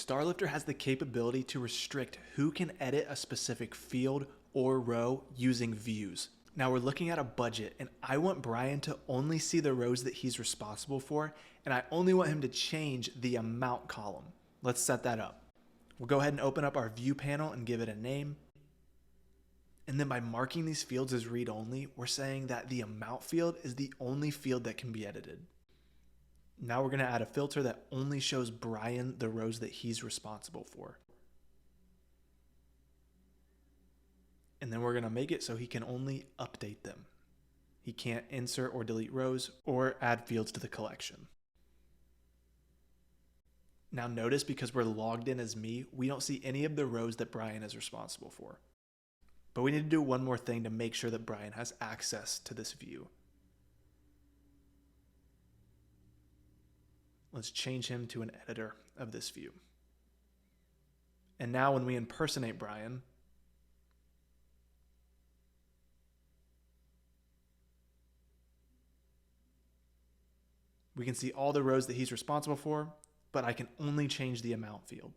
StarLifter has the capability to restrict who can edit a specific field or row using views. Now we're looking at a budget, and I want Brian to only see the rows that he's responsible for, and I only want him to change the amount column. Let's set that up. We'll go ahead and open up our view panel and give it a name. And then by marking these fields as read-only, we're saying that the amount field is the only field that can be edited. Now we're going to add a filter that only shows Brian the rows that he's responsible for. And then we're going to make it so he can only update them. He can't insert or delete rows or add fields to the collection. Now notice, because we're logged in as me, we don't see any of the rows that Brian is responsible for. But we need to do one more thing to make sure that Brian has access to this view. Let's change him to an editor of this view. And now when we impersonate Brian, we can see all the rows that he's responsible for, but I can only change the amount field.